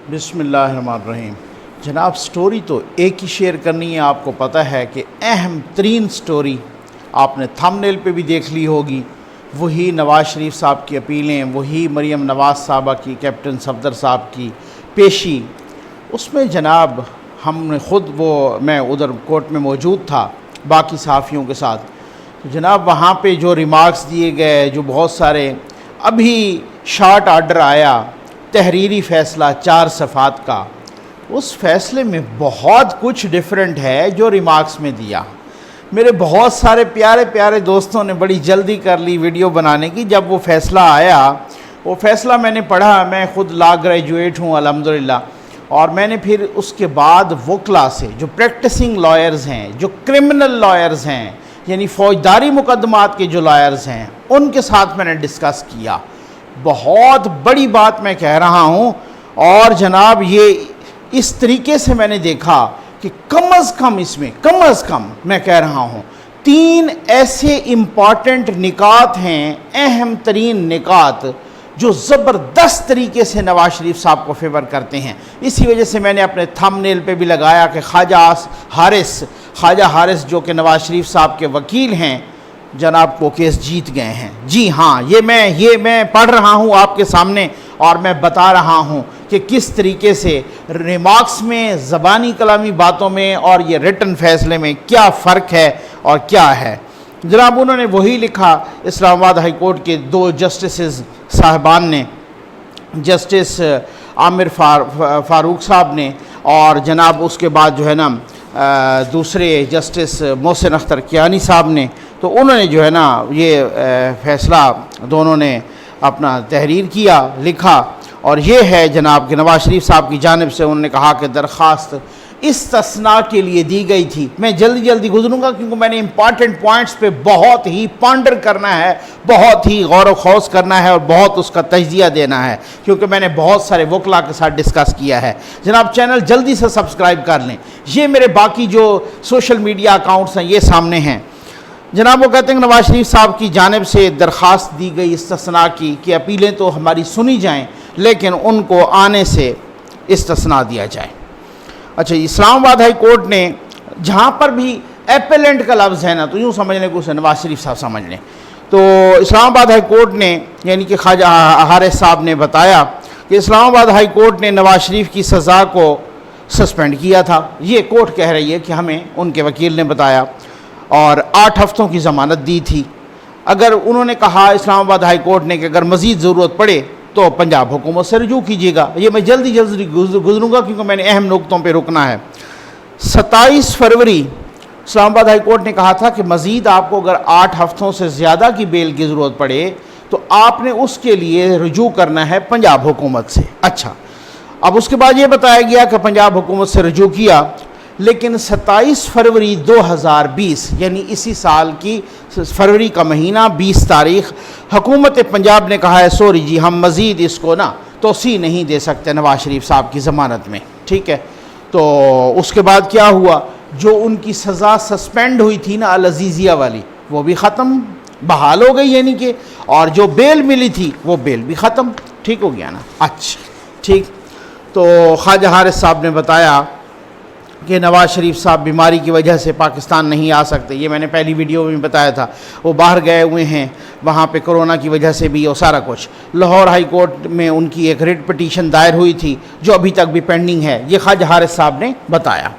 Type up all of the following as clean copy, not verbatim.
بسم اللہ الرحمن الرحیم۔ جناب سٹوری تو ایک ہی شیئر کرنی ہے، آپ کو پتہ ہے کہ اہم ترین سٹوری آپ نے تھم نیل پہ بھی دیکھ لی ہوگی، وہی نواز شریف صاحب کی اپیلیں، وہی مریم نواز صاحبہ کی، کیپٹن صفدر صاحب کی پیشی۔ اس میں جناب ہم نے خود میں ادھر کورٹ میں موجود تھا باقی صحافیوں کے ساتھ، جناب وہاں پہ جو ریمارکس دیے گئے، جو بہت سارے ابھی شارٹ آرڈر آیا تحریری فیصلہ 4 صفحات کا، اس فیصلے میں بہت کچھ ڈیفرنٹ ہے جو ریمارکس میں دیا۔ میرے بہت سارے پیارے دوستوں نے بڑی جلدی کر لی ویڈیو بنانے کی۔ جب وہ فیصلہ آیا، وہ فیصلہ میں نے پڑھا، میں خود لا گریجویٹ ہوں الحمدللہ، اور میں نے پھر اس کے بعد وکلا سے جو پریکٹسنگ لائرز ہیں، جو کرمنل لائرز ہیں، یعنی فوجداری مقدمات کے جو لائرز ہیں، ان کے ساتھ میں نے ڈسکس کیا۔ بہت بڑی بات میں کہہ رہا ہوں، اور جناب یہ اس طریقے سے میں نے دیکھا کہ کم از کم میں کہہ رہا ہوں 3 ایسے امپورٹنٹ نکات ہیں، اہم ترین نکات، جو زبردست طریقے سے نواز شریف صاحب کو فیور کرتے ہیں۔ اسی وجہ سے میں نے اپنے تھم نیل پہ بھی لگایا کہ خواجہ حارث جو کہ نواز شریف صاحب کے وکیل ہیں، جناب کو کیس جیت گئے ہیں۔ جی ہاں، یہ میں پڑھ رہا ہوں آپ کے سامنے، اور میں بتا رہا ہوں کہ کس طریقے سے ریمارکس میں، زبانی کلامی باتوں میں اور یہ ریٹن فیصلے میں کیا فرق ہے اور کیا ہے۔ جناب انہوں نے وہی لکھا، اسلام آباد ہائی کورٹ کے 2 جسٹسز صاحبان نے، جسٹس عامر فاروق صاحب نے، اور جناب اس کے بعد جو ہے نا دوسرے جسٹس محسن اختر کیانی صاحب نے، تو انہوں نے جو ہے نا یہ فیصلہ دونوں نے اپنا تحریر کیا، لکھا، اور یہ ہے جناب کہ نواز شریف صاحب کی جانب سے انہوں نے کہا کہ درخواست استثناء کے لیے دی گئی تھی۔ میں جلدی گزروں گا کیونکہ میں نے امپارٹنٹ پوائنٹس پہ بہت ہی پانڈر کرنا ہے، بہت ہی غور و خوض کرنا ہے، اور بہت اس کا تجزیہ دینا ہے، کیونکہ میں نے بہت سارے وکلا کے ساتھ ڈسکس کیا ہے۔ جناب چینل جلدی سے سبسکرائب کر لیں۔ یہ میرے باقی جو سوشل میڈیا اکاؤنٹس ہیں یہ سامنے ہیں۔ جناب وہ کہتے ہیں کہ نواز شریف صاحب کی جانب سے درخواست دی گئی استثناء کی کہ اپیلیں تو ہماری سنی جائیں، لیکن ان کو آنے سے استثناء دیا جائے۔ اچھا، اسلام آباد ہائی کورٹ نے جہاں پر بھی ایپیلنٹ کا لفظ ہے نا، تو یوں سمجھ لیں کہ اسے نواز شریف صاحب سمجھ لیں، تو اسلام آباد ہائی کورٹ نے یعنی کہ خواجہ حارث صاحب نے بتایا کہ اسلام آباد ہائی کورٹ نے نواز شریف کی سزا کو سسپینڈ کیا تھا۔ یہ کورٹ کہہ رہی ہے کہ ہمیں ان کے وکیل نے بتایا، اور 8 ہفتوں کی ضمانت دی تھی۔ اگر انہوں نے کہا اسلام آباد ہائی کورٹ نے کہ اگر مزید ضرورت پڑے تو پنجاب حکومت سے رجوع کیجیے گا۔ یہ میں جلدی گزروں گا کیونکہ میں نے اہم نقطوں پہ رکنا ہے۔ 27 فروری اسلام آباد ہائی کورٹ نے کہا تھا کہ مزید آپ کو اگر 8 ہفتوں سے زیادہ کی بیل کی ضرورت پڑے تو آپ نے اس کے لیے رجوع کرنا ہے پنجاب حکومت سے۔ اچھا، اب اس کے بعد یہ بتایا گیا کہ پنجاب حکومت سے رجوع کیا، لیکن 27 فروری 2020 یعنی اسی سال کی فروری کا مہینہ 20 تاریخ حکومت پنجاب نے کہا ہے سوری جی، ہم مزید اس کو توسیع نہیں دے سکتے نواز شریف صاحب کی ضمانت میں، ٹھیک ہے۔ تو اس کے بعد کیا ہوا، جو ان کی سزا سسپینڈ ہوئی تھی نا العزیزیہ والی، وہ بھی ختم، بحال ہو گئی، یعنی کہ، اور جو بیل ملی تھی وہ بیل بھی ختم، ٹھیک ہو گیا نا۔ اچھا ٹھیک، تو خواجہ حارث صاحب نے بتایا کہ نواز شریف صاحب بیماری کی وجہ سے پاکستان نہیں آ سکتے، یہ میں نے پہلی ویڈیو میں بتایا تھا، وہ باہر گئے ہوئے ہیں، وہاں پہ کرونا کی وجہ سے بھی، اور سارا کچھ۔ لاہور ہائی کورٹ میں ان کی ایک ریٹ پٹیشن دائر ہوئی تھی جو ابھی تک بھی پینڈنگ ہے، یہ خواجہ حارث صاحب نے بتایا۔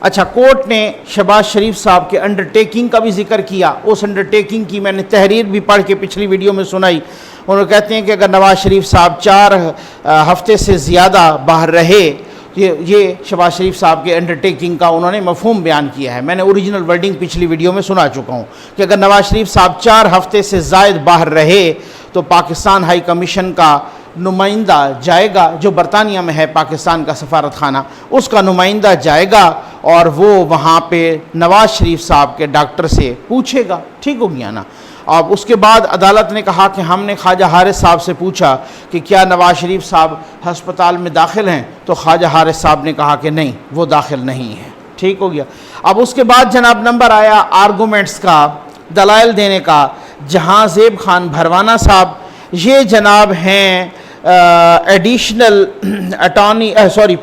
اچھا، کورٹ نے شہباز شریف صاحب کے انڈرٹیکنگ کا بھی ذکر کیا۔ اس انڈرٹیکنگ کی میں نے تحریر بھی پڑھ کے پچھلی ویڈیو میں سنائی۔ انہوں کہتے ہیں کہ اگر نواز شریف صاحب 4 ہفتے سے زیادہ باہر رہے، یہ شہباز شریف صاحب کے انڈرٹیکنگ کا انہوں نے مفہوم بیان کیا ہے۔ میں نے اوریجنل ورڈنگ پچھلی ویڈیو میں سنا چکا ہوں کہ اگر نواز شریف صاحب 4 ہفتے سے زائد باہر رہے تو پاکستان ہائی کمیشن کا نمائندہ جائے گا، جو برطانیہ میں ہے پاکستان کا سفارت خانہ، اس کا نمائندہ جائے گا اور وہ وہاں پہ نواز شریف صاحب کے ڈاکٹر سے پوچھے گا، ٹھیک ہو گیا نا۔ اب اس کے بعد عدالت نے کہا کہ ہم نے خواجہ حارث صاحب سے پوچھا کہ کیا نواز شریف صاحب ہسپتال میں داخل ہیں، تو خواجہ حارث صاحب نے کہا کہ نہیں، وہ داخل نہیں ہے، ٹھیک ہو گیا۔ اب اس کے بعد جناب نمبر آیا آرگومنٹس کا، دلائل دینے کا۔ جہاں زیب خان بھروانہ صاحب، یہ جناب ہیں ایڈیشنل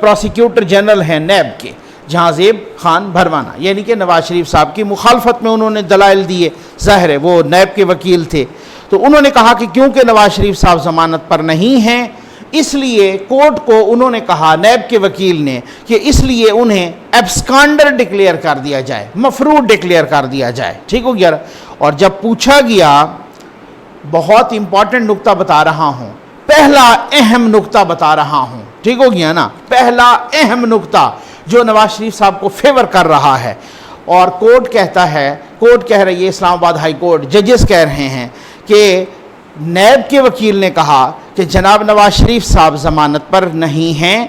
پروسیکیوٹر جنرل ہیں نیب کے، جہاں زیب خان بھروانا، یعنی کہ نواز شریف صاحب کی مخالفت میں انہوں نے دلائل دیے، ظاہر ہے وہ نیب کے وکیل تھے، تو انہوں نے کہا کہ کیونکہ نواز شریف صاحب ضمانت پر نہیں ہیں، اس لیے کورٹ کو انہوں نے کہا، نیب کے وکیل نے، کہ اس لیے انہیں ایبسکانڈر ڈکلیئر کر دیا جائے، مفرور ڈکلیئر کر دیا جائے، ٹھیک ہو گیا۔ اور جب پوچھا گیا، بہت امپورٹنٹ نقطہ بتا رہا ہوں، پہلا اہم نقطہ بتا رہا ہوں، ٹھیک ہو گیا نا، پہلا اہم نقطہ جو نواز شریف صاحب کو فیور کر رہا ہے، اور کورٹ کہتا ہے، کورٹ کہہ رہی ہے، اسلام آباد ہائی کورٹ ججز کہہ رہے ہیں کہ نیب کے وکیل نے کہا کہ جناب نواز شریف صاحب ضمانت پر نہیں ہیں،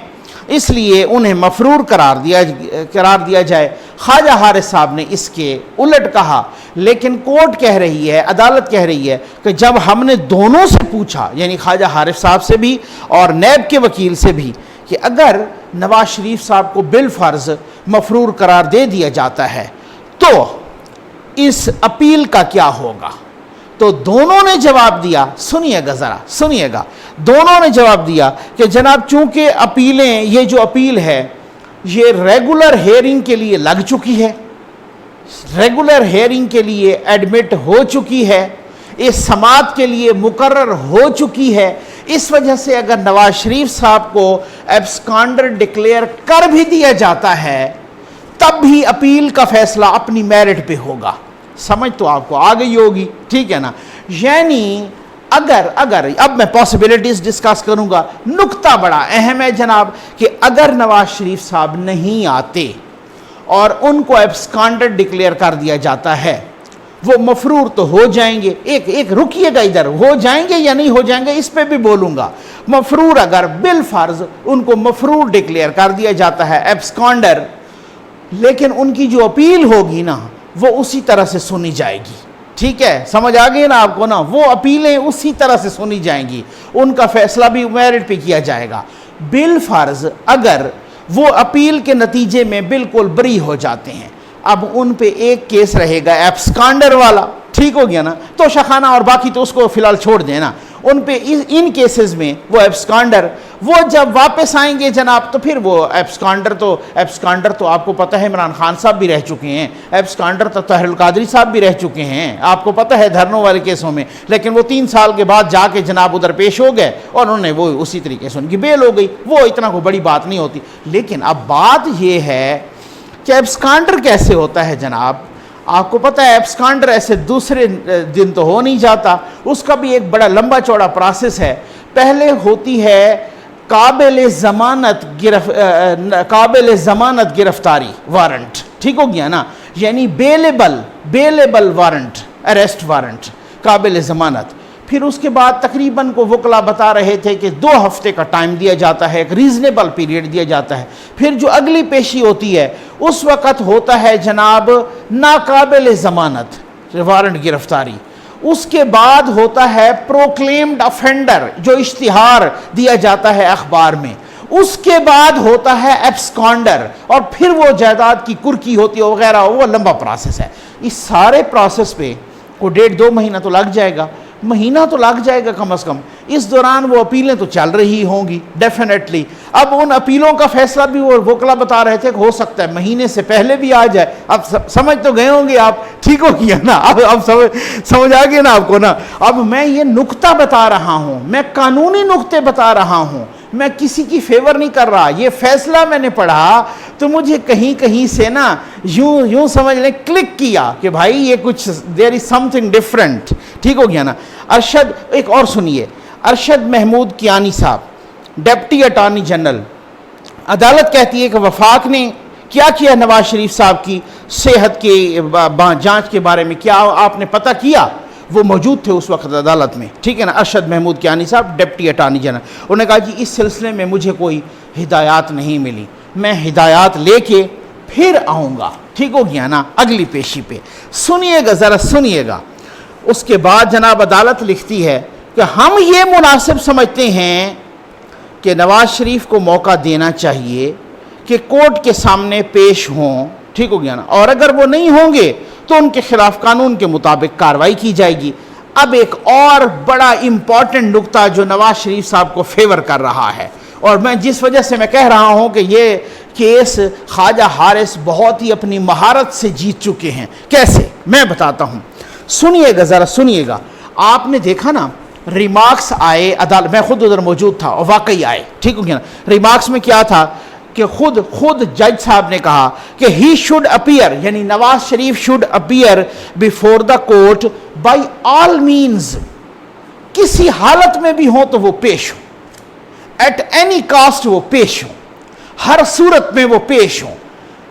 اس لیے انہیں مفرور قرار دیا جائے۔ خواجہ حارث صاحب نے اس کے الٹ کہا، لیکن کورٹ کہہ رہی ہے، عدالت کہہ رہی ہے کہ جب ہم نے دونوں سے پوچھا، یعنی خواجہ حارث صاحب سے بھی اور نیب کے وکیل سے بھی، کہ اگر نواز شریف صاحب کو بالفرض مفرور قرار دے دیا جاتا ہے تو اس اپیل کا کیا ہوگا، تو دونوں نے جواب دیا، سنیے گا ذرا سنیے گا، دونوں نے جواب دیا کہ جناب چونکہ اپیلیں، یہ جو اپیل ہے یہ ریگولر ہیئرنگ کے لیے لگ چکی ہے، ریگولر ہیئرنگ کے لیے ایڈمٹ ہو چکی ہے، اس سماعت کے لیے مقرر ہو چکی ہے، اس وجہ سے اگر نواز شریف صاحب کو ایبسکانڈر ڈکلیئر کر بھی دیا جاتا ہے تب بھی اپیل کا فیصلہ اپنی میرٹ پہ ہوگا۔ سمجھ تو آپ کو آ گئی ہوگی، ٹھیک ہے نا، یعنی اگر اب میں پاسبلٹیز ڈسکس کروں گا، نقطہ بڑا اہم ہے جناب، کہ اگر نواز شریف صاحب نہیں آتے اور ان کو ایبسکانڈر ڈکلیئر کر دیا جاتا ہے، وہ مفرور تو ہو جائیں گے، ایک رکیے گا، ادھر ہو جائیں گے یا نہیں ہو جائیں گے اس پہ بھی بولوں گا، مفرور اگر بالفرض ان کو مفرور ڈکلیئر کر دیا جاتا ہے ایبسکانڈر، لیکن ان کی جو اپیل ہوگی نا وہ اسی طرح سے سنی جائے گی، ٹھیک ہے، سمجھ آ گئی نا آپ کو نا، وہ اپیلیں اسی طرح سے سنی جائیں گی، ان کا فیصلہ بھی میرٹ پہ کیا جائے گا۔ بالفرض اگر وہ اپیل کے نتیجے میں بالکل بری ہو جاتے ہیں، اب ان پہ ایک کیس رہے گا ایبسکانڈر والا، ٹھیک ہو گیا نا، تو شخانہ اور باقی تو اس کو فی الحال چھوڑ دینا، ان پہ ان کیسز میں وہ ایبسکانڈر، وہ جب واپس آئیں گے جناب تو پھر وہ ایبسکانڈر تو آپ کو پتہ ہے عمران خان صاحب بھی رہ چکے ہیں، ایبسکانڈر تو طاہر القادری صاحب بھی رہ چکے ہیں، آپ کو پتہ ہے دھرنوں والے کیسوں میں، لیکن وہ 3 سال کے بعد جا کے جناب ادھر پیش ہو گئے اور انہوں نے وہ اسی طریقے سے ان کی بیل ہو گئی، وہ اتنا کوئی بڑی بات نہیں ہوتی۔ لیکن اب بات یہ ہے کہ ایبسکانڈر کیسے ہوتا ہے جناب، آپ کو پتہ ہے ایبسکانڈر ایسے دوسرے دن تو ہو نہیں جاتا، اس کا بھی ایک بڑا لمبا چوڑا پروسیس ہے۔ پہلے ہوتی ہے قابل ضمانت گرفتاری وارنٹ، ٹھیک ہو گیا نا، یعنی بیلیبل وارنٹ، اریسٹ وارنٹ، قابل ضمانت۔ پھر اس کے بعد تقریباً کو وکلا بتا رہے تھے کہ 2 ہفتے کا ٹائم دیا جاتا ہے، ایک ریزنیبل پیریڈ دیا جاتا ہے۔ پھر جو اگلی پیشی ہوتی ہے اس وقت ہوتا ہے جناب ناقابل ضمانت وارنٹ گرفتاری، اس کے بعد ہوتا ہے پروکلیمڈ افینڈر، جو اشتہار دیا جاتا ہے اخبار میں، اس کے بعد ہوتا ہے ایبسکانڈر، اور پھر وہ جائیداد کی کرکی ہوتی ہے وغیرہ، وہ لمبا پروسیس ہے۔ اس سارے پروسیس پہ کو 1.5-2 مہینہ تو لگ جائے گا، مہینہ تو لگ جائے گا کم از کم، اس دوران وہ اپیلیں تو چل رہی ہوں گی ڈیفینیٹلی۔ اب ان اپیلوں کا فیصلہ بھی وہ وکلا بتا رہے تھے کہ ہو سکتا ہے مہینے سے پہلے بھی آ جائے۔ اب سمجھ تو گئے ہوں گے آپ، ٹھیک ہو گیا نا، اب سمجھ آ گیا نا آپ کو نا۔ اب میں یہ نقطہ بتا رہا ہوں، میں قانونی نقطے بتا رہا ہوں، میں کسی کی فیور نہیں کر رہا۔ یہ فیصلہ میں نے پڑھا تو مجھے کہیں سے نا یوں سمجھ لیں کلک کیا کہ بھائی یہ کچھ دیر از سم تھنگ ڈفرینٹ، ٹھیک ہو گیا نا۔ ارشد، ایک اور سنیے، ارشد محمود کیانی صاحب ڈپٹی اٹارنی جنرل، عدالت کہتی ہے کہ وفاق نے کیا کیا نواز شریف صاحب کی صحت کے جانچ کے بارے میں، کیا آپ نے پتہ کیا؟ وہ موجود تھے اس وقت عدالت میں، ٹھیک ہے نا، ارشد محمود کیانی صاحب ڈپٹی اٹارنی جنرل۔ انہوں نے کہا جی اس سلسلے میں مجھے کوئی ہدایات نہیں ملی، میں ہدایات لے کے پھر آؤں گا، ٹھیک ہو گیا نا، اگلی پیشی پہ۔ سنیے گا ذرا سنیے گا، اس کے بعد جناب عدالت لکھتی ہے کہ ہم یہ مناسب سمجھتے ہیں کہ نواز شریف کو موقع دینا چاہیے کہ کورٹ کے سامنے پیش ہوں، ٹھیک ہو گیا نا، اور اگر وہ نہیں ہوں گے تو ان کے خلاف قانون کے مطابق کارروائی کی جائے گی۔ اب ایک اور بڑا امپورٹنٹ نقطہ جو نواز شریف صاحب کو فیور کر رہا ہے، اور میں جس وجہ سے میں کہہ رہا ہوں کہ یہ کیس خواجہ حارث بہت ہی اپنی مہارت سے جیت چکے ہیں۔ کیسے؟ میں بتاتا ہوں، سنیے گا ذرا، سنیے گا۔ آپ نے دیکھا نا ریمارکس آئے عدالت میں، خود ادھر موجود تھا اور واقعی آئے، ٹھیک ہو گیا نا۔ ریمارکس میں کیا تھا کہ خود جج صاحب نے کہا کہ ہی شوڈ اپیئر، یعنی Nawaz Sharif should appear before the court by all means, کسی حالت میں بھی ہوں تو وہ پیش ہوں، ایٹ اینی کاسٹ وہ پیش ہوں، ہر صورت میں وہ پیش ہوں۔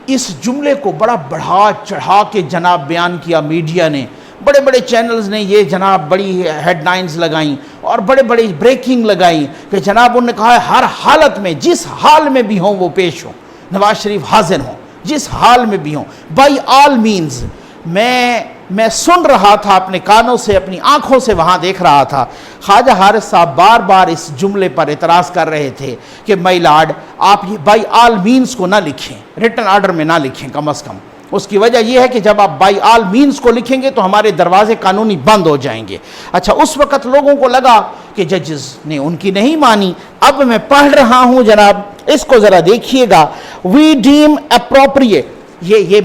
اس جملے کو بڑا بڑھا چڑھا کے جناب بیان کیا میڈیا نے، بڑے بڑے چینلز نے یہ جناب بڑی ہیڈ لائنز لگائیں اور بڑے بڑے بریکنگ لگائیں کہ جناب انہوں نے کہا ہے ہر حالت میں، جس حال میں بھی ہوں وہ پیش ہوں، نواز شریف حاضر ہوں جس حال میں بھی ہوں، بائی آل مینز۔ میں سن رہا تھا اپنے کانوں سے، اپنی آنکھوں سے وہاں دیکھ رہا تھا، خواجہ حارث صاحب بار بار اس جملے پر اعتراض کر رہے تھے کہ مائی لارڈ آپ یہ بائی آل مینز کو نہ لکھیں، ریٹن آرڈر میں نہ لکھیں کم از کم۔ اس کی وجہ یہ ہے کہ جب آپ بائی آل مینز کو لکھیں گے تو ہمارے دروازے قانونی بند ہو جائیں گے۔ اچھا، اس وقت لوگوں کو لگا کہ ججز نے ان کی نہیں مانی۔ اب میں پڑھ رہا ہوں جناب، اس کو ذرا دیکھیے گا۔ وی ڈیم اپروپریٹ، یہ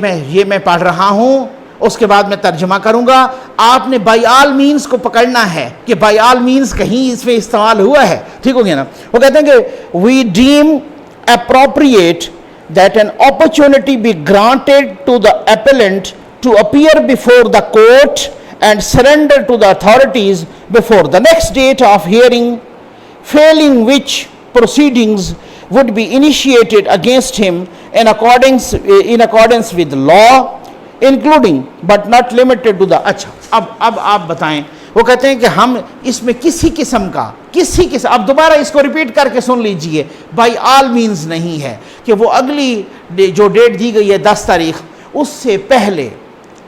میں پڑھ رہا ہوں، اس کے بعد میں ترجمہ کروں گا۔ آپ نے بائی آل مینز کو پکڑنا ہے کہ بائی آل مینز کہیں اس میں استعمال ہوا ہے، ٹھیک ہو گیا نا۔ وہ کہتے ہیں کہ we deem appropriate that an opportunity be granted to the appellant to appear before the court and surrender to the authorities before the next date of hearing, failing which proceedings would be initiated against him in accordance with law, including but not limited to the اچھا اب آپ بتائیں۔ وہ کہتے ہیں کہ ہم اس میں کسی قسم اب دوبارہ اس کو ریپیٹ کر کے سن لیجئے، بائی آل مینز نہیں ہے کہ وہ اگلی جو ڈیٹ دی گئی ہے 10 تاریخ، اس سے پہلے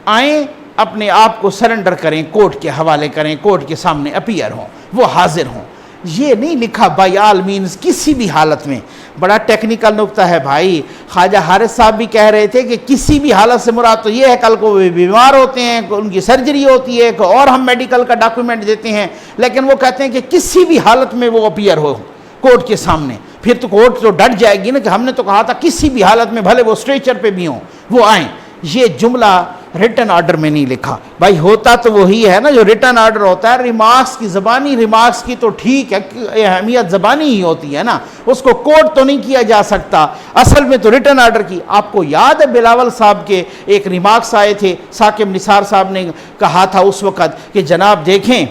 آئیں، اپنے آپ کو سرنڈر کریں، کورٹ کے حوالے کریں، کورٹ کے سامنے اپیئر ہوں، وہ حاضر ہوں۔ یہ نہیں لکھا بائی آل مینز کسی بھی حالت میں۔ بڑا ٹیکنیکل نقطہ ہے بھائی۔ خواجہ حارث صاحب بھی کہہ رہے تھے کہ کسی بھی حالت سے مراد تو یہ ہے کل کو بیمار ہوتے ہیں، ان کی سرجری ہوتی ہے اور ہم میڈیکل کا ڈاکیومنٹ دیتے ہیں، لیکن وہ کہتے ہیں کہ کسی بھی حالت میں وہ اپیئر ہو کورٹ کے سامنے۔ پھر تو کورٹ تو ڈٹ جائے گی نا کہ ہم نے تو کہا تھا کسی بھی حالت میں، بھلے وہ اسٹریچر پہ بھی ہوں وہ آئیں۔ یہ جملہ ریٹن آرڈر میں نہیں لکھا بھائی، ہوتا تو وہی ہے نا جو ریٹن آرڈر ہوتا ہے، ریمارکس کی زبانی ریمارکس کی تو ٹھیک ہے، اہمیت زبانی ہی ہوتی ہے نا، اس کو کوٹ تو نہیں کیا جا سکتا، اصل میں تو ریٹن آرڈر کی۔ آپ کو یاد ہے بلاول صاحب کے ایک ریمارکس آئے تھے، ثاقب نثار صاحب نے کہا تھا اس وقت کہ جناب دیکھیں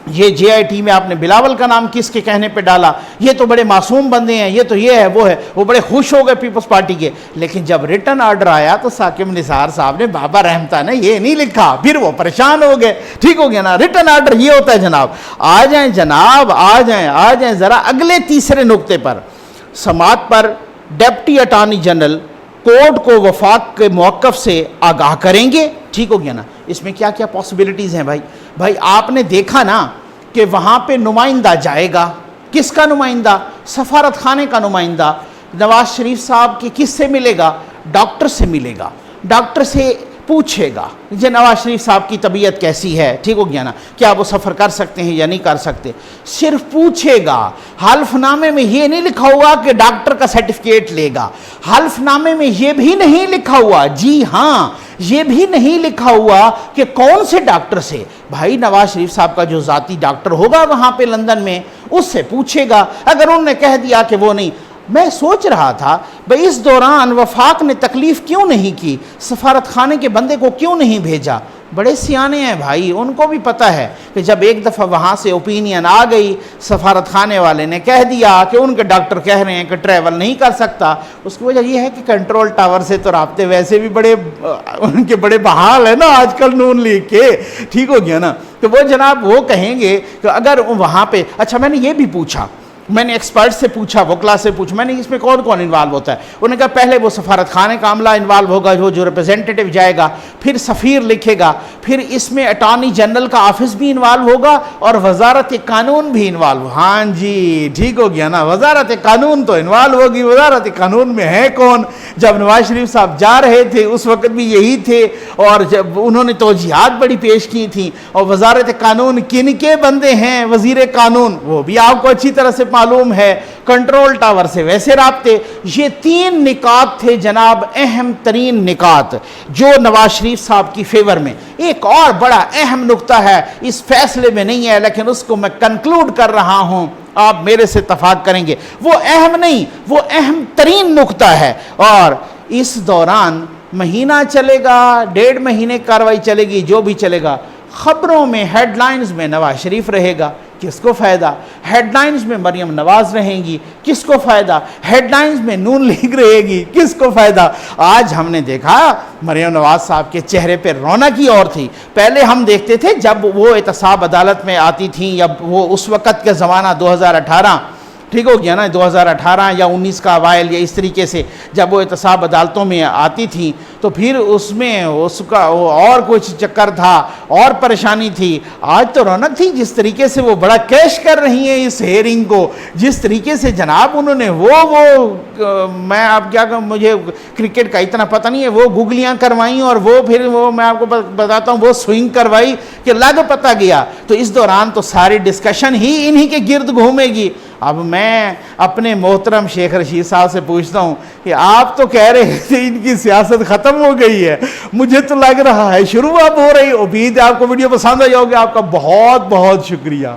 یہ جے آئی ٹی میں آپ نے بلاول کا نام کس کے کہنے پہ ڈالا، یہ تو بڑے معصوم بندے ہیں، یہ تو یہ ہے وہ ہے، وہ بڑے خوش ہو گئے پیپلز پارٹی کے۔ لیکن جب ریٹن آرڈر آیا تو ثاقب نثار صاحب نے بابا رحمتہ نے یہ نہیں لکھا، پھر وہ پریشان ہو گئے، ٹھیک ہو گیا نا۔ ریٹن آرڈر یہ ہوتا ہے جناب۔ آ جائیں جناب، آ جائیں ذرا اگلے تیسرے نقطے پر۔ سماعت پر ڈپٹی اٹارنی جنرل کورٹ کو وفاق کے موقف سے آگاہ کریں گے، ٹھیک ہو گیا نا۔ اس میں کیا کیا پاسبلٹیز ہیں بھائی آپ نے دیکھا نا کہ وہاں پہ نمائندہ جائے گا، کس کا نمائندہ؟ سفارت خانے کا نمائندہ۔ نواز شریف صاحب کی کس سے ملے گا؟ ڈاکٹر سے ملے گا، ڈاکٹر سے پوچھے گا یہ نواز شریف صاحب کی طبیعت کیسی ہے، ٹھیک ہو گیا نا، کیا وہ سفر کر سکتے ہیں یا نہیں کر سکتے، صرف پوچھے گا۔ حلف نامے میں یہ نہیں لکھا ہوا کہ ڈاکٹر کا سرٹیفکیٹ لے گا، حلف نامے میں یہ بھی نہیں لکھا ہوا، جی ہاں یہ بھی نہیں لکھا ہوا کہ کون سے ڈاکٹر سے۔ بھائی نواز شریف صاحب کا جو ذاتی ڈاکٹر ہوگا وہاں پہ لندن میں، اس سے پوچھے گا۔ اگر انہوں نے کہہ دیا کہ وہ نہیں، میں سوچ رہا تھا بھئی اس دوران وفاق نے تکلیف کیوں نہیں کی، سفارت خانے کے بندے کو کیوں نہیں بھیجا؟ بڑے سیانے ہیں بھائی، ان کو بھی پتہ ہے کہ جب ایک دفعہ وہاں سے اوپینین آ گئی، سفارت خانے والے نے کہہ دیا کہ ان کے ڈاکٹر کہہ رہے ہیں کہ ٹریول نہیں کر سکتا، اس کی وجہ یہ ہے کہ کنٹرول ٹاور سے تو رابطے ویسے بھی بڑے ان کے بڑے بحال ہے نا آج کل نون لیگ کے، ٹھیک ہو گیا نا۔ تو وہ جناب وہ کہیں گے کہ اگر وہاں پہ، اچھا میں نے یہ بھی پوچھا میں نے ایکسپرٹ سے پوچھا، وکلا سے پوچھا، میں نے اس میں کون کون انوالو ہوتا ہے؟ انہوں نے کہا پہلے وہ سفارت خانے کا عملہ انوالو ہوگا، جو ریپرزینٹیٹیو جائے گا، پھر سفیر لکھے گا، پھر اس میں اٹارنی جنرل کا آفس بھی انوالو ہوگا اور وزارت قانون بھی انوالو۔ ہاں جی ٹھیک ہو گیا نا، وزارت قانون تو انوالو ہوگی۔ وزارت قانون میں ہے کون؟ جب نواز شریف صاحب جا رہے تھے اس وقت بھی یہی تھے، اور جب انہوں نے توجیہات بڑی پیش کی تھیں، اور وزارت قانون کن کے بندے ہیں؟ وزیر قانون، وہ بھی آپ کو اچھی طرح سے معلوم ہے، کنٹرول ٹاور سے ویسے رابطے۔ یہ 3 نکات تھے جناب، اہم ترین نکات جو نواز شریف صاحب کی فیور میں۔ ایک اور بڑا اہم نقطہ ہے، اس فیصلے میں نہیں ہے لیکن اس کو میں کنکلوڈ کر رہا ہوں، آپ میرے سے اتفاق کریں گے، وہ اہم نہیں، وہ اہم ترین نقطہ ہے۔ اور اس دوران مہینہ چلے گا، 1.5 مہینے کاروائی چلے گی، جو بھی چلے گا، خبروں میں ہیڈ لائنز میں نواز شریف رہے گا، کس کو فائدہ؟ ہیڈ لائنز میں مریم نواز رہیں گی، کس کو فائدہ؟ ہیڈ لائنز میں نون لیگ رہے گی، کس کو فائدہ؟ آج ہم نے دیکھا مریم نواز صاحب کے چہرے پہ رونق ہی اور تھی۔ پہلے ہم دیکھتے تھے جب وہ احتساب عدالت میں آتی تھیں، یا وہ اس وقت کے زمانہ 2018 ٹھیک ہو گیا نا، 2018 یا 19 کا اوائل یا اس طریقے سے جب وہ احتساب عدالتوں میں آتی تھیں تو پھر اس میں اس کا اور کچھ چکر تھا اور پریشانی تھی۔ آج تو رونق تھی، جس طریقے سے وہ بڑا کیش کر رہی ہیں اس ہیئرنگ کو، جس طریقے سے جناب انہوں نے میں آپ کیا کہوں، مجھے کرکٹ کا اتنا پتہ نہیں ہے، وہ گوگلیاں کروائیں اور وہ پھر وہ میں آپ کو بتاتا ہوں وہ سوئنگ کروائی کہ لگ پتہ گیا۔ تو اس دوران تو ساری ڈسکشن ہی انہی کے گرد گھومے گی۔ اب میں اپنے محترم شیخ رشید صاحب سے پوچھتا ہوں کہ آپ تو کہہ رہے تھے ان کی سیاست ختم ہو گئی ہے، مجھے تو لگ رہا ہے شروع اب ہو رہی۔ امید ہے آپ کو ویڈیو پسند آئی ہوگی۔ آپ کا بہت بہت شکریہ۔